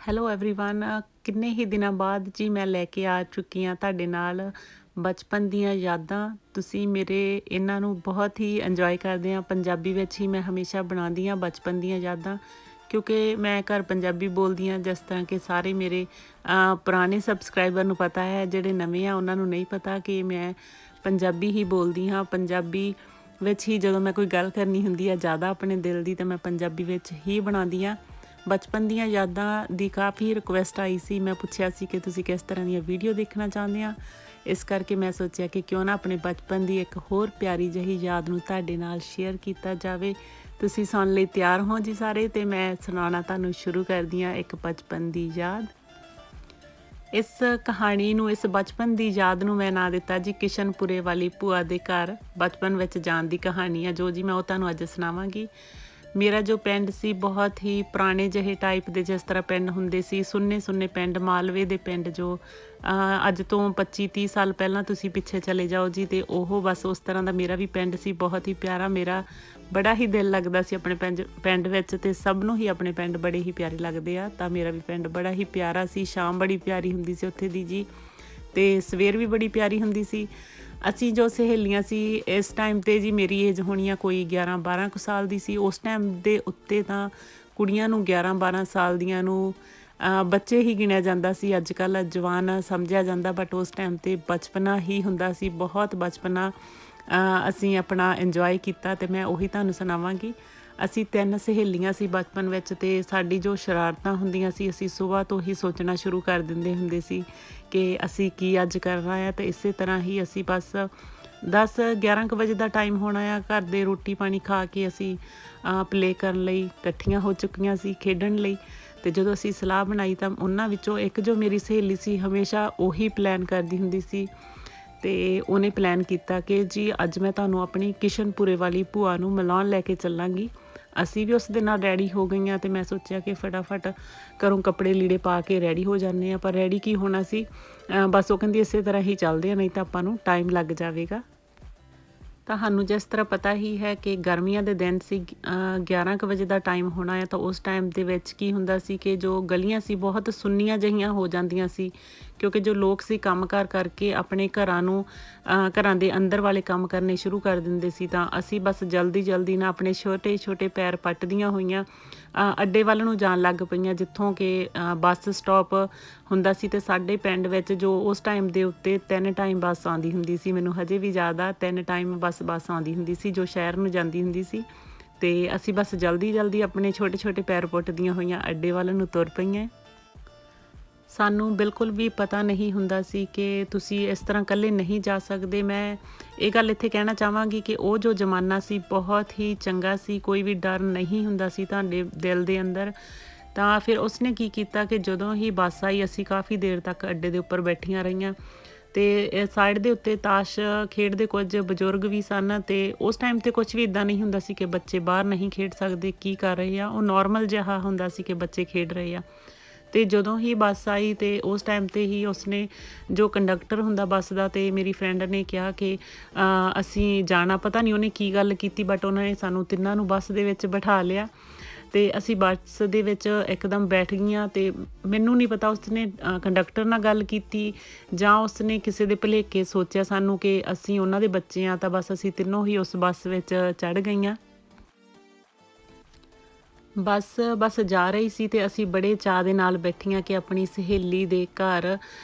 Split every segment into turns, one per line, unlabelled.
Hello everyone ਕਿੰਨੇ ਹੀ ਦਿਨਾਂ ਬਾਅਦ ਜੀ ਮੈਂ ਲੈ ਕੇ ਆ ਚੁੱਕੀ ਹਾਂ ਤੁਹਾਡੇ ਨਾਲ ਬਚਪਨ ਦੀਆਂ ਯਾਦਾਂ। ਤੁਸੀਂ ਮੇਰੇ ਇਹਨਾਂ ਨੂੰ ਬਹੁਤ ਹੀ ਇੰਜੋਏ ਕਰਦੇ ਆ। ਪੰਜਾਬੀ ਵਿੱਚ ਹੀ ਮੈਂ ਹਮੇਸ਼ਾ ਬਣਾਉਂਦੀ ਹਾਂ ਬਚਪਨ ਦੀਆਂ ਯਾਦਾਂ, ਕਿਉਂਕਿ ਮੈਂ ਘਰ ਪੰਜਾਬੀ ਬੋਲਦੀ ਹਾਂ। ਜਿਸ ਤਰ੍ਹਾਂ ਕਿ ਸਾਰੇ ਮੇਰੇ ਪੁਰਾਣੇ ਸਬਸਕ੍ਰਾਈਬਰ ਨੂੰ ਪਤਾ ਹੈ, ਜਿਹੜੇ ਨਵੇਂ ਆ ਉਹਨਾਂ ਨੂੰ ਨਹੀਂ ਪਤਾ ਕਿ ਮੈਂ ਪੰਜਾਬੀ ਹੀ ਬੋਲਦੀ ਹਾਂ। ਪੰਜਾਬੀ ਵਿੱਚ ਹੀ ਜਦੋਂ ਮੈਂ ਕੋਈ ਗੱਲ ਕਰਨੀ ਹੁੰਦੀ ਹੈ ਜ਼ਿਆਦਾ ਆਪਣੇ ਦਿਲ ਦੀ, ਤਾਂ ਮੈਂ ਪੰਜਾਬੀ ਵਿੱਚ ਹੀ ਬਣਾਉਂਦੀ ਹਾਂ। ਬਚਪਨ ਦੀਆਂ ਯਾਦਾਂ ਦੀ ਕਾफ़ੀ ਰਿਕੁਐਸਟ ਆਈ ਸੀ। ਮੈਂ ਪੁੱਛਿਆ ਸੀ ਕਿ ਤੁਸੀਂ ਕਿਸ ਤਰ੍ਹਾਂ ਦੀਆਂ ਵੀਡੀਓ ਦੇਖਣਾ ਚਾਹੁੰਦੇ ਆ। ਇਸ ਕਰਕੇ ਮੈਂ ਸੋਚਿਆ ਕਿ ਕਿਉਂ ਨਾ ਆਪਣੇ ਬਚਪਨ ਦੀ ਇੱਕ ਹੋਰ ਪਿਆਰੀ ਜਿਹੀ ਯਾਦ ਨੂੰ ਤੁਹਾਡੇ ਨਾਲ ਸ਼ੇਅਰ ਕੀਤਾ ਜਾਵੇ। ਤੁਸੀਂ ਸੁਣਨ ਲਈ ਤਿਆਰ ਹੋ ਜੀ ਸਾਰੇ? ਤੇ ਮੈਂ ਸੁਣਾਉਣਾ ਤੁਹਾਨੂੰ ਸ਼ੁਰੂ ਕਰਦੀ ਹਾਂ ਇੱਕ ਬਚਪਨ ਦੀ ਯਾਦ। ਇਸ ਕਹਾਣੀ ਨੂੰ, ਇਸ ਬਚਪਨ ਦੀ ਯਾਦ ਨੂੰ ਮੈਂ ਨਾਂ ਦਿੱਤਾ ਜੀ ਕਿਸ਼ਨਪੁਰੇ ਵਾਲੀ ਭੂਆ ਦੇ ਘਰ। ਬਚਪਨ ਵਿੱਚ ਜਾਣ ਦੀ ਕਹਾਣੀ ਆ ਜੋ ਜੀ ਮੈਂ ਉਹ ਤੁਹਾਨੂੰ ਅੱਜ ਸੁਣਾਵਾਂਗੀ। ਮੇਰਾ ਜੋ ਪਿੰਡ ਸੀ ਬਹੁਤ ਹੀ ਪੁਰਾਣੇ ਜਿਹੇ ਟਾਈਪ ਦੇ, ਜਿਸ ਤਰ੍ਹਾਂ ਪਿੰਡ ਹੁੰਦੇ ਸੀ ਸੁੰਨੇ ਸੁੰਨੇ ਪਿੰਡ, ਮਾਲਵੇ ਦੇ ਪਿੰਡ, ਜੋ ਅੱਜ ਤੋਂ 25-30 ਸਾਲ ਪਹਿਲਾਂ ਤੁਸੀਂ ਪਿੱਛੇ ਚਲੇ ਜਾਓ ਜੀ, ਤੇ ਉਹ ਬਸ ਉਸ ਤਰ੍ਹਾਂ ਦਾ ਮੇਰਾ ਵੀ ਪਿੰਡ ਸੀ। ਬਹੁਤ ਹੀ ਪਿਆਰਾ, ਮੇਰਾ ਬੜਾ ਹੀ ਦਿਲ ਲੱਗਦਾ ਸੀ ਆਪਣੇ ਪਿੰਡ ਵਿੱਚ, ਤੇ ਸਭ ਨੂੰ ਹੀ ਆਪਣੇ ਪਿੰਡ ਬੜੇ ਹੀ ਪਿਆਰੇ ਲੱਗਦੇ ਆ। ਤਾਂ ਮੇਰਾ ਵੀ ਪਿੰਡ ਬੜਾ ਹੀ ਪਿਆਰਾ ਸੀ। ਸ਼ਾਮ ਬੜੀ ਪਿਆਰੀ ਹੁੰਦੀ ਸੀ ਉੱਥੇ ਦੀ ਜੀ, ਤੇ ਸਵੇਰ ਵੀ ਬੜੀ ਪਿਆਰੀ ਹੁੰਦੀ ਸੀ। ਅਸੀਂ ਜੋ ਸਹੇਲੀਆਂ ਸੀ ਇਸ ਟਾਈਮ 'ਤੇ ਜੀ, ਮੇਰੀ ਏਜ ਹੋਣੀ ਆ ਕੋਈ 11-12 ਕੁ ਸਾਲ ਦੀ ਸੀ। ਉਸ ਟਾਈਮ ਦੇ ਉੱਤੇ ਤਾਂ ਕੁੜੀਆਂ ਨੂੰ 11-12 ਸਾਲ ਦੀਆਂ ਨੂੰ ਬੱਚੇ ਹੀ ਗਿਣਿਆ ਜਾਂਦਾ ਸੀ। ਅੱਜ ਕੱਲ੍ਹ ਜਵਾਨ ਸਮਝਿਆ ਜਾਂਦਾ, ਬਟ ਉਸ ਟਾਈਮ 'ਤੇ ਬਚਪਨਾ ਹੀ ਹੁੰਦਾ ਸੀ। ਬਹੁਤ ਬਚਪਨਾ ਅਸੀਂ ਆਪਣਾ ਇੰਜੋਏ ਕੀਤਾ, ਅਤੇ ਮੈਂ ਉਹੀ ਤੁਹਾਨੂੰ ਸੁਣਾਵਾਂਗੀ। ਅਸੀਂ 3 ਸਹੇਲੀਆਂ ਸੀ ਬਚਪਨ ਵਿੱਚ, ਅਤੇ ਸਾਡੀ ਜੋ ਸ਼ਰਾਰਤਾਂ ਹੁੰਦੀਆਂ ਸੀ, ਅਸੀਂ ਸੁਬਾਹ ਤੋਂ ਹੀ ਸੋਚਣਾ ਸ਼ੁਰੂ ਕਰ ਦਿੰਦੇ ਹੁੰਦੇ ਸੀ ਕਿ ਅਸੀਂ ਕੀ ਅੱਜ ਕਰਨਾ ਹੈ। ਅਤੇ ਇਸੇ ਤਰ੍ਹਾਂ ਹੀ ਅਸੀਂ ਬਸ 10-11 ਕੁ ਵਜੇ ਦਾ ਟਾਈਮ ਹੋਣਾ ਆ, ਘਰ ਦੇ ਰੋਟੀ ਪਾਣੀ ਖਾ ਕੇ ਅਸੀਂ ਪਲੇ ਕਰਨ ਲਈ ਇਕੱਠੀਆਂ ਹੋ ਚੁੱਕੀਆਂ ਸੀ, ਖੇਡਣ ਲਈ। ਅਤੇ ਜਦੋਂ ਅਸੀਂ ਸਲਾਹ ਬਣਾਈ ਤਾਂ ਉਹਨਾਂ ਵਿੱਚੋਂ ਇੱਕ ਜੋ ਮੇਰੀ ਸਹੇਲੀ ਸੀ, ਹਮੇਸ਼ਾ ਉਹੀ ਪਲਾਨ ਕਰਦੀ ਹੁੰਦੀ ਸੀ। ਅਤੇ ਉਹਨੇ ਪਲਾਨ ਕੀਤਾ ਕਿ ਜੀ ਅੱਜ ਮੈਂ ਤੁਹਾਨੂੰ ਆਪਣੀ ਕਿਸ਼ਨਪੁਰੇ ਵਾਲੀ ਭੂਆ ਨੂੰ ਮਿਲਾਉਣ ਲੈ ਕੇ ਚੱਲਾਂਗੀ। ਅਸੀਂ ਵੀ ਉਸ ਦੇ ਨਾਲ ਰੈਡੀ ਹੋ ਗਈਆਂ, ਅਤੇ ਮੈਂ ਸੋਚਿਆ ਕਿ ਫਟਾਫਟ ਘਰੋਂ ਕੱਪੜੇ ਲੀੜੇ ਪਾ ਕੇ ਰੈਡੀ ਹੋ ਜਾਂਦੇ ਹਾਂ। ਪਰ ਰੈਡੀ ਕੀ ਹੋਣਾ ਸੀ, ਬਸ ਉਹ ਕਹਿੰਦੀ ਇਸੇ ਤਰ੍ਹਾਂ ਹੀ ਚੱਲਦੇ ਆ, ਨਹੀਂ ਤਾਂ ਆਪਾਂ ਨੂੰ ਟਾਈਮ ਲੱਗ ਜਾਵੇਗਾ। ਤੁਹਾਨੂੰ ਜਿਸ ਤਰ੍ਹਾਂ ਪਤਾ ਹੀ ਹੈ ਕਿ ਗਰਮੀਆਂ ਦੇ ਦਿਨ ਸੀ, 11 ਕੁ ਵਜੇ ਦਾ ਟਾਈਮ ਹੋਣਾ ਹੈ। ਤਾਂ ਉਸ ਟਾਈਮ ਦੇ ਵਿੱਚ ਕੀ ਹੁੰਦਾ ਸੀ ਕਿ ਜੋ ਗਲੀਆਂ ਸੀ ਬਹੁਤ ਸੁੰਨੀਆਂ ਜਿਹੀਆਂ ਹੋ ਜਾਂਦੀਆਂ ਸੀ, ਕਿਉਂਕਿ ਜੋ ਲੋਕ ਸੀ ਕੰਮ ਕਾਰ ਕਰਕੇ ਆਪਣੇ ਘਰਾਂ ਦੇ ਅੰਦਰ ਵਾਲੇ ਕੰਮ ਕਰਨੇ ਸ਼ੁਰੂ ਕਰ ਦਿੰਦੇ ਸੀ। ਤਾਂ ਅਸੀਂ ਬਸ ਜਲਦੀ ਜਲਦੀ ਨਾਲ ਆਪਣੇ ਛੋਟੇ ਛੋਟੇ ਪੈਰ ਪੱਟਦੀਆਂ ਹੋਈਆਂ ਅੱਡੇ ਵੱਲ ਨੂੰ ਜਾਣ ਲੱਗ ਪਈਆਂ, ਜਿੱਥੋਂ ਕਿ ਬੱਸ ਸਟਾਪ ਹੁੰਦਾ ਸੀ। ਅਤੇ ਸਾਡੇ ਪਿੰਡ ਵਿੱਚ ਜੋ ਉਸ ਟਾਈਮ ਦੇ ਉੱਤੇ 3 ਟਾਈਮ ਬੱਸ ਆਉਂਦੀ ਹੁੰਦੀ ਸੀ, ਮੈਨੂੰ ਹਜੇ ਵੀ ਯਾਦ ਆ 3 ਟਾਈਮ ਬੱਸ ਆਉਂਦੀ ਹੁੰਦੀ ਸੀ ਜੋ ਸ਼ਹਿਰ ਨੂੰ ਜਾਂਦੀ ਹੁੰਦੀ ਸੀ। ਅਤੇ ਅਸੀਂ ਬਸ ਜਲਦੀ ਜਲਦੀ ਆਪਣੇ ਛੋਟੇ ਛੋਟੇ ਪੈਰ ਪੁੱਟਦੀਆਂ ਹੋਈਆਂ ਅੱਡੇ ਵੱਲ ਨੂੰ ਤੁਰ ਪਈਆਂ। ਸਾਨੂੰ ਬਿਲਕੁਲ ਵੀ ਪਤਾ ਨਹੀਂ ਹੁੰਦਾ ਸੀ ਕਿ ਤੁਸੀਂ ਇਸ ਤਰ੍ਹਾਂ ਇਕੱਲੇ ਨਹੀਂ ਜਾ ਸਕਦੇ। ਮੈਂ ਇਹ ਗੱਲ ਇੱਥੇ ਕਹਿਣਾ ਚਾਹਾਂਗੀ ਕਿ ਉਹ ਜੋ ਜ਼ਮਾਨਾ ਸੀ ਬਹੁਤ ਹੀ ਚੰਗਾ ਸੀ, ਕੋਈ ਵੀ ਡਰ ਨਹੀਂ ਹੁੰਦਾ ਸੀ ਤੁਹਾਡੇ ਦਿਲ ਦੇ ਅੰਦਰ। ਤਾਂ ਫਿਰ ਉਸਨੇ ਕੀ ਕੀਤਾ ਕਿ ਜਦੋਂ ਹੀ ਬੱਸ ਆਈ, ਅਸੀਂ ਕਾफ़ੀ ਦੇਰ ਤੱਕ ਅੱਡੇ ਦੇ ਉੱਪਰ ਬੈਠੀਆਂ ਰਹੀਆਂ, ਅਤੇ ਸਾਈਡ ਦੇ ਉੱਤੇ ਤਾਸ਼ ਖੇਡਦੇ ਕੁਝ ਬਜ਼ੁਰਗ ਵੀ ਸਨ। ਅਤੇ ਉਸ ਟਾਈਮ 'ਤੇ ਕੁਛ ਵੀ ਇੱਦਾਂ ਨਹੀਂ ਹੁੰਦਾ ਸੀ ਕਿ ਬੱਚੇ ਬਾਹਰ ਨਹੀਂ ਖੇਡ ਸਕਦੇ, ਕੀ ਕਰ ਰਹੇ ਆ, ਉਹ ਨੋਰਮਲ ਜਿਹਾ ਹੁੰਦਾ ਸੀ ਕਿ ਬੱਚੇ ਖੇਡ ਰਹੇ ਆ। ਅਤੇ ਜਦੋਂ ਹੀ ਬੱਸ ਆਈ, ਅਤੇ ਉਸ ਟਾਈਮ 'ਤੇ ਹੀ ਉਸਨੇ, ਜੋ ਕੰਡਕਟਰ ਹੁੰਦਾ ਬੱਸ ਦਾ, ਅਤੇ ਮੇਰੀ ਫਰੈਂਡ ਨੇ ਕਿਹਾ ਕਿ ਅਸੀਂ ਜਾਣਾ। ਪਤਾ ਨਹੀਂ ਉਹਨੇ ਕੀ ਗੱਲ ਕੀਤੀ, ਬਟ ਉਹਨਾਂ ਨੇ ਸਾਨੂੰ ਤਿੰਨਾਂ ਨੂੰ ਬੱਸ ਦੇ ਵਿੱਚ ਬਿਠਾ ਲਿਆ, ਅਤੇ ਅਸੀਂ ਬੱਸ ਦੇ ਵਿੱਚ ਇੱਕਦਮ ਬੈਠ ਗਈਆਂ। ਅਤੇ ਮੈਨੂੰ ਨਹੀਂ ਪਤਾ ਉਸਨੇ ਕੰਡਕਟਰ ਨਾਲ ਗੱਲ ਕੀਤੀ ਜਾਂ ਉਸਨੇ ਕਿਸੇ ਦੇ ਭੁਲੇਖੇ ਸੋਚਿਆ ਸਾਨੂੰ ਕਿ ਅਸੀਂ ਉਹਨਾਂ ਦੇ ਬੱਚੇ ਹਾਂ। ਤਾਂ ਬਸ ਅਸੀਂ ਤਿੰਨੋਂ ਹੀ ਉਸ ਬੱਸ ਵਿੱਚ ਚੜ੍ਹ ਗਈਆਂ। ਬੱਸ ਜਾ ਰਹੀ ਸੀ, ਅਤੇ ਅਸੀਂ ਬੜੇ ਚਾਅ ਦੇ ਨਾਲ ਬੈਠੀਆਂ ਕਿ ਆਪਣੀ ਸਹੇਲੀ ਦੇ ਘਰ,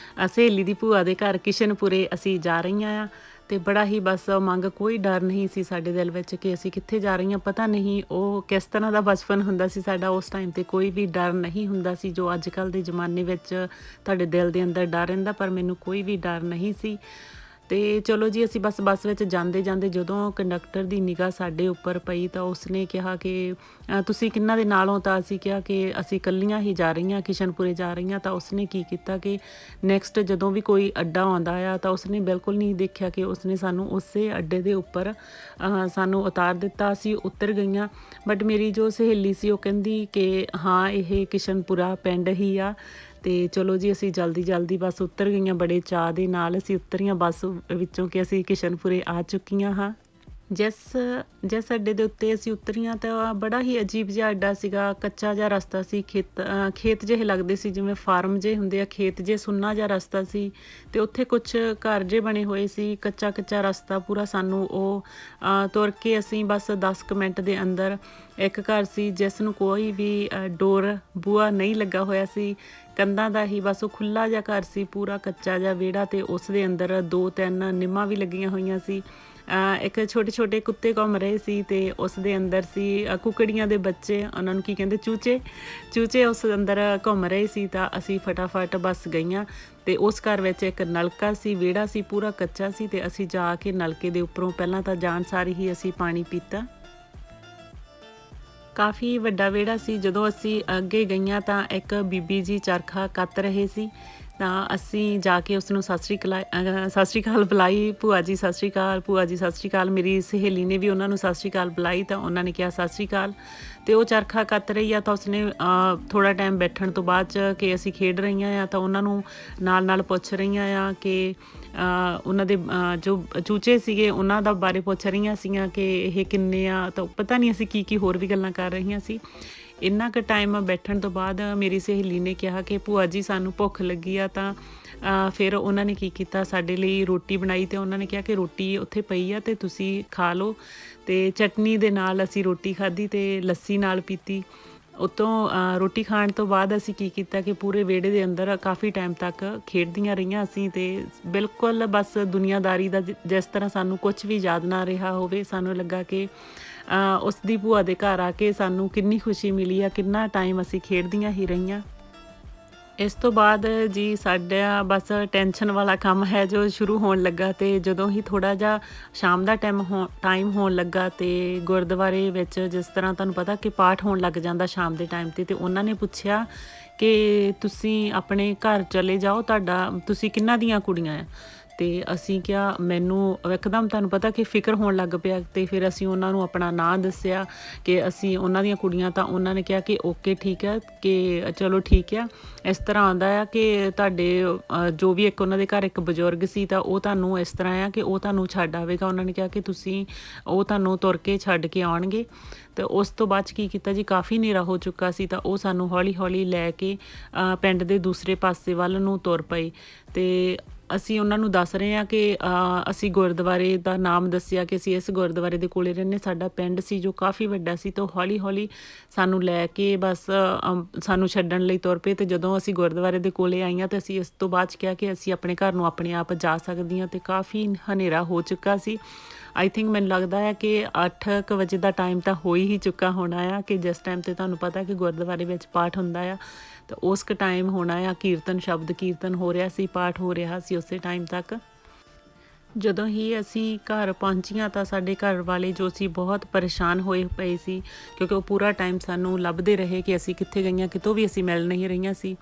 ਸਹੇਲੀ ਦੀ ਭੂਆ ਦੇ ਘਰ ਕਿਸ਼ਨਪੁਰੇ ਅਸੀਂ ਜਾ ਰਹੀਆਂ ਹਾਂ। ਅਤੇ ਬੜਾ ਹੀ ਬਸ ਉਮੰਗ, ਕੋਈ ਡਰ ਨਹੀਂ ਸੀ ਸਾਡੇ ਦਿਲ ਵਿੱਚ ਕਿ ਅਸੀਂ ਕਿੱਥੇ ਜਾ ਰਹੀਆਂ। ਪਤਾ ਨਹੀਂ ਉਹ ਕਿਸ ਤਰ੍ਹਾਂ ਦਾ ਬਚਪਨ ਹੁੰਦਾ ਸੀ ਸਾਡਾ ਉਸ ਟਾਈਮ 'ਤੇ, ਕੋਈ ਵੀ ਡਰ ਨਹੀਂ ਹੁੰਦਾ ਸੀ ਜੋ ਅੱਜ ਕੱਲ੍ਹ ਦੇ ਜ਼ਮਾਨੇ ਵਿੱਚ ਤੁਹਾਡੇ ਦਿਲ ਦੇ ਅੰਦਰ ਡਰ ਰਹਿੰਦਾ, ਪਰ ਮੈਨੂੰ ਕੋਈ ਵੀ ਡਰ ਨਹੀਂ ਸੀ। ਅਤੇ ਚਲੋ ਜੀ, ਅਸੀਂ ਬੱਸ ਵਿੱਚ ਜਾਂਦੇ ਜਾਂਦੇ ਜਦੋਂ ਕੰਡਕਟਰ ਦੀ ਨਿਗਾਹ ਸਾਡੇ ਉੱਪਰ ਪਈ, ਤਾਂ ਉਸਨੇ ਕਿਹਾ ਕਿ ਤੁਸੀਂ ਕਿਹਨਾਂ ਦੇ ਨਾਲ ਹੋ? ਤਾਂ ਅਸੀਂ ਕਿਹਾ ਕਿ ਅਸੀਂ ਇਕੱਲੀਆਂ ਹੀ ਜਾ ਰਹੀਆਂ, ਕਿਸ਼ਨਪੁਰੇ ਜਾ ਰਹੀਆਂ। ਤਾਂ ਉਸਨੇ ਕੀ ਕੀਤਾ ਕਿ ਨੈਕਸਟ ਜਦੋਂ ਵੀ ਕੋਈ ਅੱਡਾ ਆਉਂਦਾ ਆ, ਤਾਂ ਉਸਨੇ ਬਿਲਕੁਲ ਨਹੀਂ ਦੇਖਿਆ ਕਿ ਉਸਨੇ ਸਾਨੂੰ ਉਸੇ ਅੱਡੇ ਦੇ ਉੱਪਰ ਸਾਨੂੰ ਉਤਾਰ ਦਿੱਤਾ। ਅਸੀਂ ਉਤਰ ਗਈਆਂ, ਬਟ ਮੇਰੀ ਜੋ ਸਹੇਲੀ ਸੀ ਉਹ ਕਹਿੰਦੀ ਕਿ ਹਾਂ ਇਹ ਕਿਸ਼ਨਪੁਰਾ ਪਿੰਡ ਹੀ ਆ। ਅਤੇ ਚਲੋ ਜੀ, ਅਸੀਂ ਜਲਦੀ ਜਲਦੀ ਬਸ ਉਤਰ ਗਈਆਂ, ਬੜੇ ਚਾਅ ਦੇ ਨਾਲ ਅਸੀਂ ਉਤਰੀਆਂ ਬੱਸ ਵਿੱਚੋਂ ਕਿ ਅਸੀਂ ਕਿਸ਼ਨਪੁਰੇ ਆ ਚੁੱਕੀਆਂ ਹਾਂ। ਜਿਸ ਜਿਸ ਅੱਡੇ ਦੇ ਉੱਤੇ ਅਸੀਂ ਉਤਰੀਆਂ ਤਾਂ ਬੜਾ ਹੀ ਅਜੀਬ ਜਿਹਾ ਅੱਡਾ ਸੀਗਾ, ਕੱਚਾ ਜਿਹਾ ਰਸਤਾ ਸੀ, ਖੇਤ ਜਿਹੇ ਲੱਗਦੇ ਸੀ ਜਿਵੇਂ ਫਾਰਮ ਜਿਹੇ ਹੁੰਦੇ ਆ, ਖੇਤ ਜਿਹੇ, ਸੁੰਨਾ ਜਿਹਾ ਰਸਤਾ ਸੀ ਅਤੇ ਉੱਥੇ ਕੁਛ ਘਰ ਜਿਹੇ ਬਣੇ ਹੋਏ ਸੀ, ਕੱਚਾ ਰਸਤਾ ਪੂਰਾ। ਸਾਨੂੰ ਉਹ ਤੁਰ ਕੇ ਅਸੀਂ ਬਸ 10 ਕੁ ਮਿੰਟ ਦੇ ਅੰਦਰ ਇੱਕ ਘਰ ਸੀ ਜਿਸ ਨੂੰ ਕੋਈ ਵੀ ਡੋਰ ਬੂਹਾ ਨਹੀਂ ਲੱਗਾ ਹੋਇਆ ਸੀ, ਕੰਧਾਂ ਦਾ ਹੀ ਬਸ ਉਹ ਖੁੱਲ੍ਹਾ ਜਿਹਾ ਘਰ ਸੀ, ਪੂਰਾ ਕੱਚਾ ਜਿਹਾ ਵਿਹੜਾ, ਅਤੇ ਉਸ ਦੇ ਅੰਦਰ 2-3 ਨਿੰਮਾਂ ਵੀ ਲੱਗੀਆਂ ਹੋਈਆਂ ਸੀ। ਇੱਕ ਛੋਟੇ ਕੁੱਤੇ ਘੁੰਮ ਰਹੇ ਸੀ ਅਤੇ ਉਸ ਦੇ ਅੰਦਰ ਸੀ ਕੁਕੜੀਆਂ ਦੇ ਬੱਚੇ, ਉਹਨਾਂ ਨੂੰ ਕੀ ਕਹਿੰਦੇ, ਚੂਚੇ ਉਸ ਅੰਦਰ ਘੁੰਮ ਰਹੇ ਸੀ। ਤਾਂ ਅਸੀਂ ਫਟਾਫਟ ਬਸ ਗਈਆਂ ਅਤੇ ਉਸ ਘਰ ਵਿੱਚ ਇੱਕ ਨਲਕਾ ਸੀ, ਵਿਹੜਾ ਸੀ, ਪੂਰਾ ਕੱਚਾ ਸੀ, ਅਤੇ ਅਸੀਂ ਜਾ ਕੇ ਨਲਕੇ ਦੇ ਉੱਪਰੋਂ ਪਹਿਲਾਂ ਤਾਂ ਜਾਣ ਸਾਰ ਹੀ ਅਸੀਂ ਪਾਣੀ ਪੀਤਾ। ਕਾਫੀ ਵੱਡਾ ਵਿਹੜਾ ਸੀ। ਜਦੋਂ ਅਸੀਂ ਅੱਗੇ ਗਈਆਂ ਤਾਂ ਇੱਕ ਬੀਬੀ ਜੀ ਚਰਖਾ ਕੱਤ ਰਹੇ ਸੀ, ਤਾਂ ਅਸੀਂ ਜਾ ਕੇ ਉਸਨੂੰ ਸਤਿ ਸ਼੍ਰੀ ਅਕਾਲ ਬੁਲਾਈ। ਭੂਆ ਜੀ ਸਤਿ ਸ਼੍ਰੀ ਅਕਾਲ, ਭੂਆ ਜੀ ਸਤਿ ਸ਼੍ਰੀ ਅਕਾਲ। ਮੇਰੀ ਸਹੇਲੀ ਨੇ ਵੀ ਉਹਨਾਂ ਨੂੰ ਸਤਿ ਸ਼੍ਰੀ ਅਕਾਲ ਬੁਲਾਈ, ਤਾਂ ਉਹਨਾਂ ਨੇ ਕਿਹਾ ਸਤਿ ਸ਼੍ਰੀ ਅਕਾਲ। ਅਤੇ ਉਹ ਚਰਖਾ ਕੱਤ ਰਹੀ ਆ, ਤਾਂ ਉਸਨੇ ਥੋੜ੍ਹਾ ਟਾਈਮ ਬੈਠਣ ਤੋਂ ਬਾਅਦ 'ਚ ਕਿ ਅਸੀਂ ਖੇਡ ਰਹੀਆਂ ਆ, ਤਾਂ ਉਹਨਾਂ ਨੂੰ ਨਾਲ ਪੁੱਛ ਰਹੀਆਂ ਆ ਕਿ ਉਹਨਾਂ ਦੇ ਜੋ ਚੂਚੇ ਸੀਗੇ ਉਹਨਾਂ ਦਾ ਬਾਰੇ ਪੁੱਛ ਰਹੀਆਂ ਸੀਗੀਆਂ ਕਿ ਇਹ ਕਿੰਨੇ ਆ, ਤਾਂ ਪਤਾ ਨਹੀਂ ਅਸੀਂ ਕੀ ਹੋਰ ਵੀ ਗੱਲਾਂ ਕਰ ਰਹੀਆਂ ਸੀ। ਇੰਨਾ ਕੁ ਟਾਈਮ ਬੈਠਣ ਤੋਂ ਬਾਅਦ ਮੇਰੀ ਸਹੇਲੀ ਨੇ ਕਿਹਾ ਕਿ ਭੂਆ ਜੀ ਸਾਨੂੰ ਭੁੱਖ ਲੱਗੀ ਆ, ਤਾਂ ਫਿਰ ਉਹਨਾਂ ਨੇ ਕੀ ਕੀਤਾ, ਸਾਡੇ ਲਈ ਰੋਟੀ ਬਣਾਈ, ਅਤੇ ਉਹਨਾਂ ਨੇ ਕਿਹਾ ਕਿ ਰੋਟੀ ਉੱਥੇ ਪਈ ਆ ਅਤੇ ਤੁਸੀਂ ਖਾ ਲਓ। ਅਤੇ ਚਟਨੀ ਦੇ ਨਾਲ ਅਸੀਂ ਰੋਟੀ ਖਾਧੀ ਅਤੇ ਲੱਸੀ ਨਾਲ ਪੀਤੀ। ਉੱਤੋਂ ਰੋਟੀ ਖਾਣ ਤੋਂ ਬਾਅਦ ਅਸੀਂ ਕੀ ਕੀਤਾ ਕਿ ਪੂਰੇ ਵਿਹੜੇ ਦੇ ਅੰਦਰ ਕਾਫੀ ਟਾਈਮ ਤੱਕ ਖੇਡਦੀਆਂ ਰਹੀਆਂ ਅਸੀਂ, ਅਤੇ ਬਿਲਕੁਲ ਬਸ ਦੁਨੀਆਦਾਰੀ ਦਾ ਜਿਸ ਤਰ੍ਹਾਂ ਸਾਨੂੰ ਕੁਛ ਵੀ ਯਾਦ ਨਾ ਰਿਹਾ ਹੋਵੇ। ਸਾਨੂੰ ਲੱਗਾ ਕਿ ਉਸ ਦੀ ਭੂਆ ਦੇ ਘਰ ਆ ਕੇ ਸਾਨੂੰ ਕਿੰਨੀ ਖੁਸ਼ੀ ਮਿਲੀ ਆ, ਕਿੰਨਾ ਟਾਈਮ ਅਸੀਂ ਖੇਡਦੀਆਂ ਹੀ ਰਹੀਆਂ। ਇਸ ਤੋਂ ਬਾਅਦ ਜੀ ਸਾਡਾ ਬਸ ਟੈਨਸ਼ਨ ਵਾਲਾ ਕੰਮ ਹੈ ਜੋ ਸ਼ੁਰੂ ਹੋਣ ਲੱਗਾ, ਅਤੇ ਜਦੋਂ ਹੀ ਥੋੜ੍ਹਾ ਜਿਹਾ ਸ਼ਾਮ ਦਾ ਟਾਈਮ ਹੋਣ ਲੱਗਾ ਅਤੇ ਗੁਰਦੁਆਰੇ ਵਿੱਚ ਜਿਸ ਤਰ੍ਹਾਂ ਤੁਹਾਨੂੰ ਪਤਾ ਕਿ ਪਾਠ ਹੋਣ ਲੱਗ ਜਾਂਦਾ ਸ਼ਾਮ ਦੇ ਟਾਈਮ 'ਤੇ ਉਹਨਾਂ ਨੇ ਪੁੱਛਿਆ ਕਿ ਤੁਸੀਂ ਆਪਣੇ ਘਰ ਚਲੇ ਜਾਓ, ਤੁਸੀਂ ਕਿਹਨਾਂ ਦੀਆਂ ਕੁੜੀਆਂ ਆ। ਅਤੇ ਅਸੀਂ ਕਿਹਾ, ਮੈਨੂੰ ਇੱਕਦਮ ਤੁਹਾਨੂੰ ਪਤਾ ਕਿ ਫਿਕਰ ਹੋਣ ਲੱਗ ਪਿਆ, ਅਤੇ ਫਿਰ ਅਸੀਂ ਉਹਨਾਂ ਨੂੰ ਆਪਣਾ ਨਾਂ ਦੱਸਿਆ ਕਿ ਅਸੀਂ ਉਹਨਾਂ ਦੀਆਂ ਕੁੜੀਆਂ। ਤਾਂ ਉਹਨਾਂ ਨੇ ਕਿਹਾ ਕਿ ਓਕੇ ਠੀਕ ਹੈ, ਕਿ ਚਲੋ ਠੀਕ ਆ। ਇਸ ਤਰ੍ਹਾਂ ਆਉਂਦਾ ਆ ਕਿ ਤੁਹਾਡੇ ਜੋ ਵੀ ਇੱਕ ਉਹਨਾਂ ਦੇ ਘਰ ਇੱਕ ਬਜ਼ੁਰਗ ਸੀ, ਤਾਂ ਉਹ ਤੁਹਾਨੂੰ ਇਸ ਤਰ੍ਹਾਂ ਆ ਕਿ ਉਹ ਤੁਹਾਨੂੰ ਛੱਡ ਆਵੇਗਾ। ਉਹਨਾਂ ਨੇ ਕਿਹਾ ਕਿ ਉਹ ਤੁਹਾਨੂੰ ਤੁਰ ਕੇ ਛੱਡ ਕੇ ਆਉਣਗੇ। ਅਤੇ ਉਸ ਤੋਂ ਬਾਅਦ 'ਚ ਕੀ ਕੀਤਾ ਜੀ, ਕਾਫੀ ਹਨੇਰਾ ਹੋ ਚੁੱਕਾ ਸੀ, ਤਾਂ ਉਹ ਸਾਨੂੰ ਹੌਲੀ ਲੈ ਕੇ ਪਿੰਡ ਦੇ ਦੂਸਰੇ ਪਾਸੇ ਵੱਲ ਨੂੰ ਤੁਰ ਪਏ। ਅਤੇ ਅਸੀਂ ਉਹਨਾਂ ਨੂੰ ਦੱਸ ਰਹੇ ਹਾਂ ਕਿ ਅਸੀਂ ਗੁਰਦੁਆਰੇ ਦਾ ਨਾਮ ਦੱਸਿਆ ਕਿ ਅਸੀਂ ਇਸ ਗੁਰਦੁਆਰੇ ਦੇ ਕੋਲੇ ਰਹਿੰਦੇ। ਸਾਡਾ ਪਿੰਡ ਸੀ ਜੋ ਕਾਫੀ ਵੱਡਾ ਸੀ, ਤਾਂ ਹੌਲੀ ਸਾਨੂੰ ਲੈ ਕੇ ਬਸ ਸਾਨੂੰ ਛੱਡਣ ਲਈ ਤੁਰ ਪਏ। ਅਤੇ ਜਦੋਂ ਅਸੀਂ ਗੁਰਦੁਆਰੇ ਦੇ ਕੋਲੇ ਆਈਆਂ ਤਾਂ ਅਸੀਂ ਇਸ ਤੋਂ ਬਾਅਦ 'ਚ ਕਿਹਾ ਕਿ ਅਸੀਂ ਆਪਣੇ ਘਰ ਨੂੰ ਆਪਣੇ ਆਪ ਜਾ ਸਕਦੀਆਂ, ਅਤੇ ਕਾਫੀ ਹਨੇਰਾ ਹੋ ਚੁੱਕਾ ਸੀ। ਆਈ ਥਿੰਕ ਮੈਨੂੰ ਲੱਗਦਾ ਹੈ ਕਿ 8 ਕੁ ਵਜੇ ਦਾ ਟਾਈਮ ਤਾਂ ਹੋ ਹੀ ਚੁੱਕਾ ਹੋਣਾ ਆ, ਕਿ ਜਿਸ ਟਾਈਮ 'ਤੇ ਤੁਹਾਨੂੰ ਪਤਾ ਕਿ ਗੁਰਦੁਆਰੇ ਵਿੱਚ ਪਾਠ ਹੁੰਦਾ ਆ, ਤਾਂ ਉਸ ਕੁ ਟਾਈਮ ਹੋਣਾ ਆ। ਸ਼ਬਦ ਕੀਰਤਨ ਹੋ ਰਿਹਾ ਸੀ, ਪਾਠ ਹੋ ਰਿਹਾ ਸੀ ਉਸੇ ਟਾਈਮ ਤੱਕ। ਜਦੋਂ ਹੀ ਅਸੀਂ ਘਰ ਪਹੁੰਚੀਆਂ ਤਾਂ ਸਾਡੇ ਘਰ ਵਾਲੇ ਜੋ ਸੀ ਬਹੁਤ ਪਰੇਸ਼ਾਨ ਹੋਏ ਪਏ ਸੀ, ਕਿਉਂਕਿ ਉਹ ਪੂਰਾ ਟਾਈਮ ਸਾਨੂੰ ਲੱਭਦੇ ਰਹੇ ਕਿ ਅਸੀਂ ਕਿੱਥੇ ਗਈਆਂ, ਕਿਤੋਂ ਵੀ ਅਸੀਂ ਮਿਲ ਨਹੀਂ ਰਹੀਆਂ ਸੀ।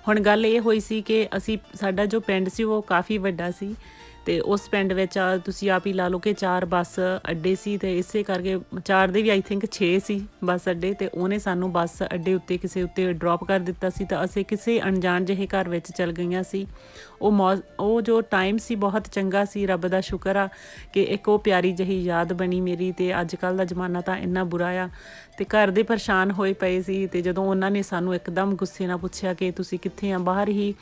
ਹੁਣ ਗੱਲ ਇਹ ਹੋਈ ਸੀ ਕਿ ਸਾਡਾ ਜੋ ਪਿੰਡ ਸੀ ਉਹ ਕਾਫੀ ਵੱਡਾ ਸੀ, ਅਤੇ ਉਸ ਪਿੰਡ ਵਿੱਚ ਤੁਸੀਂ ਆਪ ਹੀ ਲਾ ਲਓ ਕਿ 4 ਬੱਸ ਅੱਡੇ ਸੀ, ਅਤੇ ਇਸੇ ਕਰਕੇ 4 ਦੇ ਵੀ ਆਈ ਥਿੰਕ 6 ਸੀ ਬੱਸ ਅੱਡੇ। ਅਤੇ ਉਹਨੇ ਸਾਨੂੰ ਬੱਸ ਅੱਡੇ ਉੱਤੇ ਕਿਸੇ ਉੱਤੇ ਡਰੋਪ ਕਰ ਦਿੱਤਾ ਸੀ, ਤਾਂ ਅਸੀਂ ਕਿਸੇ ਅਣਜਾਣ ਜਿਹੇ ਘਰ ਵਿੱਚ ਚਲ ਗਈਆਂ ਸੀ। ਉਹ ਜੋ ਟਾਈਮ ਸੀ ਬਹੁਤ ਚੰਗਾ ਸੀ, ਰੱਬ ਦਾ ਸ਼ੁਕਰ ਆ ਕਿ ਇੱਕ ਉਹ ਪਿਆਰੀ ਜਿਹੀ ਯਾਦ ਬਣੀ ਮੇਰੀ। ਅਤੇ ਅੱਜ ਕੱਲ੍ਹ ਦਾ ਜ਼ਮਾਨਾ ਤਾਂ ਇੰਨਾ ਬੁਰਾ ਆ, ਅਤੇ ਘਰ ਦੇ ਪਰੇਸ਼ਾਨ ਹੋਏ ਪਏ ਸੀ। ਅਤੇ ਜਦੋਂ ਉਹਨਾਂ ਨੇ ਸਾਨੂੰ ਇੱਕਦਮ ਗੁੱਸੇ ਨਾਲ ਪੁੱਛਿਆ ਕਿ ਤੁਸੀਂ ਕਿੱਥੇ ਆ, ਬਾਹਰ ਹੀ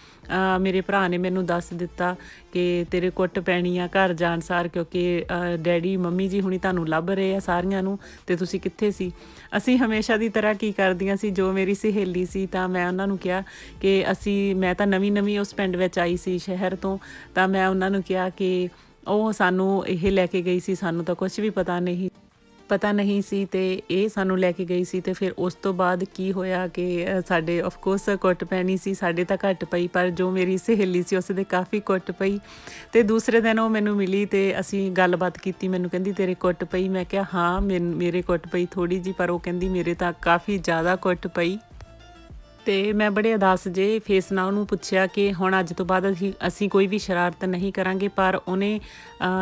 ਮੇਰੇ ਭਰਾ ਨੇ ਮੈਨੂੰ ਦੱਸ ਦਿੱਤਾ ਕਿ ਤੇਰੇ ਕੁੱਟ ਪੈਣੀ ਆ ਘਰ ਜਾਣ ਸਾਰ, ਕਿਉਂਕਿ ਡੈਡੀ ਮੰਮੀ ਜੀ ਹੁਣੀ ਤੁਹਾਨੂੰ ਲੱਭ ਰਹੇ ਆ ਸਾਰੀਆਂ ਨੂੰ, ਅਤੇ ਤੁਸੀਂ ਕਿੱਥੇ ਸੀ। ਅਸੀਂ ਹਮੇਸ਼ਾ ਦੀ ਤਰ੍ਹਾਂ ਕੀ ਕਰਦੀਆਂ ਸੀ, ਜੋ ਮੇਰੀ ਸਹੇਲੀ ਸੀ, ਤਾਂ ਮੈਂ ਉਹਨਾਂ ਨੂੰ ਕਿਹਾ ਕਿ ਮੈਂ ਤਾਂ ਨਵੀਂ ਉਸ ਪਿੰਡ ਵਿੱਚ ਆਈ ਸੀ ਸ਼ਹਿਰ ਤੋਂ, ਤਾਂ ਮੈਂ ਉਹਨਾਂ ਨੂੰ ਕਿਹਾ ਕਿ ਉਹ ਸਾਨੂੰ ਇਹ ਲੈ ਕੇ ਗਈ ਸੀ, ਸਾਨੂੰ ਤਾਂ ਕੁਛ ਵੀ ਪਤਾ ਨਹੀਂ ਸੀ, ਅਤੇ ਇਹ ਸਾਨੂੰ ਲੈ ਕੇ ਗਈ ਸੀ। ਅਤੇ ਫਿਰ ਉਸ ਤੋਂ ਬਾਅਦ ਕੀ ਹੋਇਆ ਕਿ ਸਾਡੇ ਆਫਕੋਰਸ ਕੁੱਟ ਪੈਣੀ ਸੀ, ਸਾਡੇ ਤਾਂ ਘੱਟ ਪਈ, ਪਰ ਜੋ ਮੇਰੀ ਸਹੇਲੀ ਸੀ ਉਸ ਦੇ ਕਾਫੀ ਕੁੱਟ ਪਈ। ਅਤੇ ਦੂਸਰੇ ਦਿਨ ਉਹ ਮੈਨੂੰ ਮਿਲੀ ਅਤੇ ਅਸੀਂ ਗੱਲਬਾਤ ਕੀਤੀ। ਮੈਨੂੰ ਕਹਿੰਦੀ ਤੇਰੇ ਕੁੱਟ ਪਈ? ਮੈਂ ਕਿਹਾ ਹਾਂ ਮੇਰੇ ਕੁੱਟ ਪਈ ਥੋੜ੍ਹੀ ਜਿਹੀ, ਪਰ ਉਹ ਕਹਿੰਦੀ ਮੇਰੇ ਤਾਂ ਕਾਫੀ ਜ਼ਿਆਦਾ ਕੁੱਟ ਪਈ। ਤੇ ਮੈਂ ਬੜੇ ਉਦਾਸ ਜੇ ਫੇਸ ਨਾਲ ਉਹਨੂੰ ਪੁੱਛਿਆ ਕਿ ਹੁਣ ਅੱਜ ਤੋਂ ਬਾਅਦ ਅਸੀਂ ਕੋਈ ਵੀ ਸ਼ਰਾਰਤ ਨਹੀਂ ਕਰਾਂਗੇ, ਪਰ ਉਹਨੇ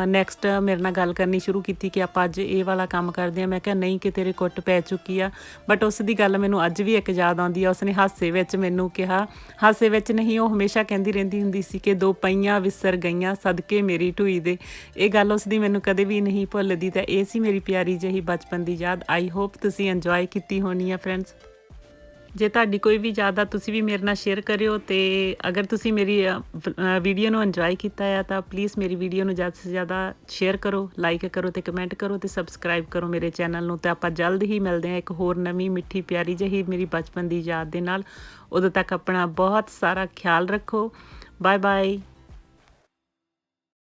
ਨੈਕਸਟ ਮੇਰੇ ਨਾਲ ਗੱਲ ਕਰਨੀ ਸ਼ੁਰੂ ਕੀਤੀ ਕਿ ਆਪਾਂ ਅੱਜ ਇਹ ਵਾਲਾ ਕੰਮ ਕਰਦੇ ਹਾਂ। ਮੈਂ ਕਿਹਾ ਨਹੀਂ, ਕਿ ਤੇਰੇ ਕੁੱਟ ਪੈ ਚੁੱਕੀ ਆ। ਬਟ ਉਸ ਦੀ ਗੱਲ ਮੈਨੂੰ ਅੱਜ ਵੀ ਇੱਕ ਯਾਦ ਆਉਂਦੀ ਆ। ਉਸਨੇ ਹਾਸੇ ਵਿੱਚ ਮੈਨੂੰ ਕਿਹਾ, ਹਾਸੇ ਵਿੱਚ ਨਹੀਂ, ਉਹ ਹਮੇਸ਼ਾ ਕਹਿੰਦੀ ਰਹਿੰਦੀ ਹੁੰਦੀ ਸੀ ਕਿ ਦੋ ਪਈਆਂ ਵਿਸਰ ਗਈਆਂ ਸਦਕੇ ਮੇਰੀ ਢੂਈ ਦੇ। ਇਹ ਗੱਲ ਉਸ ਦੀ ਮੈਨੂੰ ਕਦੇ ਵੀ ਨਹੀਂ ਭੁੱਲਦੀ। ਤਾਂ ਇਹ ਸੀ ਮੇਰੀ ਪਿਆਰੀ ਜਿਹੀ ਬਚਪਨ ਦੀ ਯਾਦ। ਆਈ ਹੋਪ ਤੁਸੀਂ ਇੰਜੋਏ ਕੀਤੀ ਹੋਣੀ ਆ ਫਰੈਂਡਸ। ਜੇ ਤੁਹਾਡੀ ਕੋਈ ਵੀ ਯਾਦ ਆ ਤੁਸੀਂ ਵੀ ਮੇਰੇ ਨਾਲ ਸ਼ੇਅਰ ਕਰਿਓ। ਤੇ ਅਗਰ ਤੁਸੀਂ ਮੇਰੀ ਵੀਡੀਓ ਨੂੰ ਇੰਜੋਏ ਕੀਤਾ ਆ ਤਾਂ ਪਲੀਜ਼ ਮੇਰੀ ਵੀਡੀਓ ਨੂੰ ਜ਼ਿਆਦਾ ਤੋਂ ਜ਼ਿਆਦਾ ਸ਼ੇਅਰ ਕਰੋ, ਲਾਈਕ ਕਰੋ ਤੇ ਕਮੈਂਟ ਕਰੋ ਤੇ ਸਬਸਕ੍ਰਾਈਬ ਕਰੋ ਮੇਰੇ ਚੈਨਲ ਨੂੰ। ਤੇ ਆਪਾਂ ਜਲਦ ਹੀ ਮਿਲਦੇ ਹਾਂ ਇੱਕ ਹੋਰ ਨਵੀਂ ਮਿੱਠੀ ਪਿਆਰੀ ਜਿਹੀ ਮੇਰੀ ਬਚਪਨ ਦੀ ਯਾਦ ਦੇ ਨਾਲ। ਉਦੋਂ ਤੱਕ ਆਪਣਾ ਬਹੁਤ ਸਾਰਾ ਖਿਆਲ ਰੱਖੋ। Bye bye.